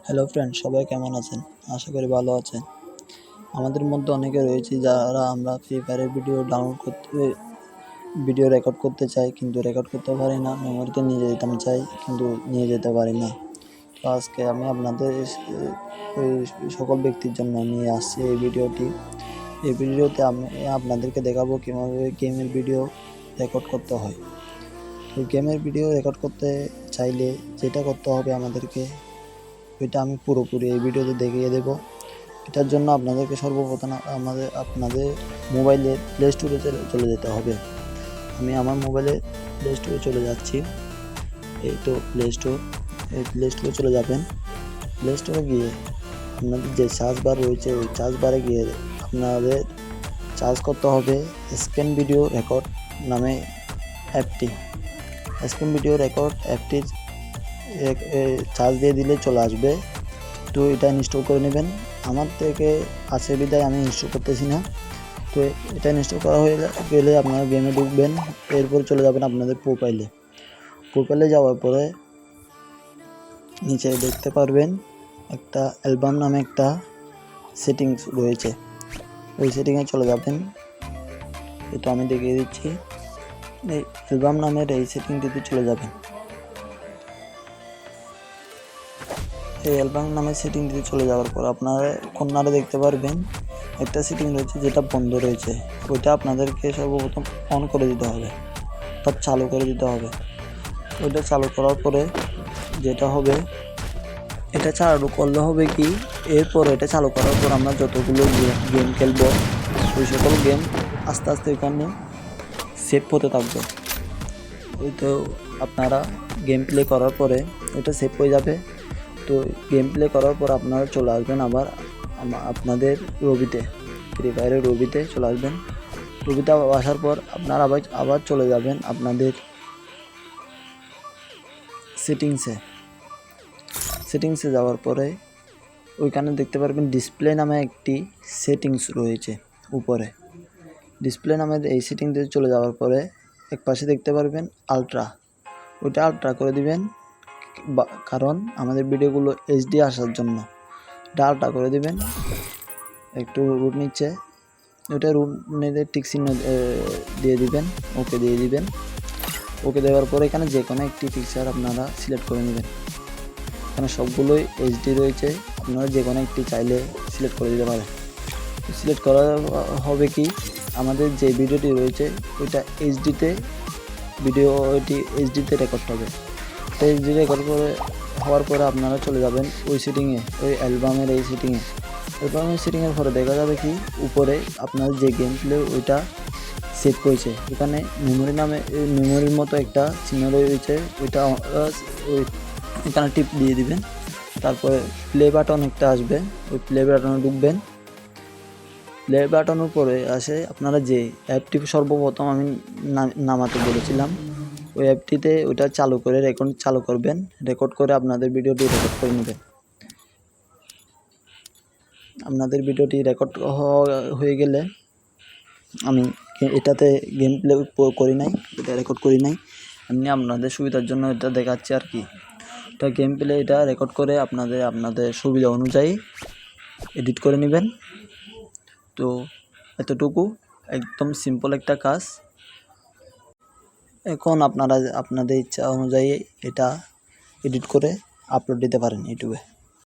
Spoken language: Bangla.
হ্যালো ফ্রেন্ড, সবাই কেমন আছেন? আশা করি ভালো আছেন। আমাদের মধ্যে অনেকে রয়েছে যারা আমরা ফ্রি ফায়ারের ভিডিও রেকর্ড করতে চাই, কিন্তু রেকর্ড করতে পারি না। মেমোরিতে নিয়ে যেতাম চাই, কিন্তু নিয়ে যেতে পারি না। তো আজকে আমি আপনাদের ওই সকল ব্যক্তির জন্য নিয়ে আসছি এই ভিডিওটি। এই ভিডিওতে আমি আপনাদেরকে দেখাবো কীভাবে গেমের ভিডিও রেকর্ড করতে হয়। তো গেমের ভিডিও রেকর্ড করতে চাইলে যেটা করতে হবে আমাদেরকে, এটা আমি পুরোপুরি এই ভিডিওতে দেখিয়ে দেব। এটার জন্য আপনাদেরকে সর্বপ্রথম আপনাদের মোবাইলে প্লে স্টোরে চলে যেতে হবে। আমি আমার মোবাইলে প্লে স্টোরে চলে যাচ্ছি। এই তো প্লে স্টোর, এই প্লে স্টোরে চলে যাবেন। প্লে স্টোরে গিয়ে আপনাদের যে সার্চ বার রয়েছে, ওই সার্চ বারে গিয়ে আপনাদের সার্চ করতে হবে স্ক্যান ভিডিও রেকর্ড নামে অ্যাপটি। স্ক্যান ভিডিও রেকর্ড অ্যাপটি সার্চ দিয়ে দিলে চলে আসবে। তো এটা ইনস্টল করে নেবেন। আমার থেকে আছে বিদায় আমি ইনস্টল করতেছি না। তো এটা ইনস্টল করা হয়ে গেলে আপনারা গেমে ঢুকবেন। এরপর চলে যাবেন আপনাদের প্রোফাইলে যাওয়ার পরে নিচে দেখতে পারবেন একটা অ্যালবাম নামে একটা সেটিংস রয়েছে। ওই সেটিংয়ে চলে যাবেন। এটা আমি দেখিয়ে দিচ্ছি। এই অ্যালবাম নামের এই সেটিংটিতে চলে যাবেন। এই অ্যালবাম নামের সেটিং দিতে চলে যাওয়ার পর আপনারা কর্নারে দেখতে পারবেন একটা সেটিং রয়েছে যেটা বন্ধ রয়েছে। ওইটা আপনাদেরকে সর্বপ্রথম অন করে দিতে হবে, অর্থাৎ চালু করে দিতে হবে। ওইটা চালু করার পরে যেটা হবে, এটা চালু করলে হবে কি, এরপর এটা চালু করার পর আমরা যতগুলো গেম খেলবো ওই সকল গেম আস্তে আস্তে এখানে সেভ হতে থাকবে। ওই তো আপনারা গেম প্লে করার পরে ওইটা সেভ হয়ে যাবে। তো গেম প্লে করার পর আপনারা চলে আসবেন আবার আপনাদের রবিতে, ফ্রি ফায়ারের রবিতে চলে আসবেন। রবিতে আসার পর আপনারা আবার চলে যাবেন আপনাদের সেটিংসে যাওয়ার পরে ওইখানে দেখতে পারবেন ডিসপ্লে নামে একটি সেটিংস রয়েছে উপরে। ডিসপ্লে নামের এই সেটিংসে চলে যাওয়ার পরে এক পাশে দেখতে পারবেন আলট্রা, ওইটা আলট্রা করে দিবেন, কারণ আমাদের ভিডিওগুলো এইচডি আসার জন্য এটা আলট্রা করে দিবেন। একটু রুট নিচ্ছে, ওইটা রুট নিতে টিক চিহ্ন দিয়ে দিবেন, ওকে দিয়ে দিবেন। ওকে দেওয়ার পরে এখানে যে কোনো একটি পিকচার আপনারা সিলেক্ট করে নেবেন। এখানে সবগুলোই এইচডি রয়েছে, আপনারা যে কোনো একটি চাইলে সিলেক্ট করে দিতে পারেন। সিলেক্ট করা হবে কি, আমাদের যে ভিডিওটি রয়েছে ওইটা এইচডিতে রেকর্ড হবে। এইচডি রেকর্ড হওয়ার পরে আপনারা চলে যাবেন ওই সেটিংয়ে, ওই অ্যালবামের এই সেটিংয়ের পরে দেখা যাবে কি উপরে আপনার যে গেম প্লে ওইটা সেভ করেছে। এখানে মেমোরির মতো একটা চিহ্ন রয়েছে, ওইটা এখানে টিপ দিয়ে দিবেন। তারপরে প্লে বাটন একটা আসবে, ওই প্লে বাটনে ঢুকবেন। প্লে বাটনের পরে আসে আপনারা যে অ্যাপটি সর্বপ্রথম আমি নামাতে বলেছিলাম, ওই অ্যাপটিতে ওইটা চালু করে চালু করবেন। রেকর্ড করে আপনাদের ভিডিওটি রেকর্ড করে নেবেন। আপনাদের ভিডিওটি রেকর্ড হয়ে গেলে, আমি এটাতে গেম প্লে করি নাই, এটা রেকর্ড করি নাই, এমনি আপনাদের সুবিধার জন্য এটা দেখাচ্ছি আর কি। এটা গেম প্লে, এটা রেকর্ড করে আপনাদের সুবিধা অনুযায়ী এডিট করে নেবেন। তো এতটুকু, একদম সিম্পল একটা কাজ। এখন আপনারা আপনাদের ইচ্ছা অনুযায়ী এটা এডিট করে আপলোড দিতে পারেন ইউটিউবে।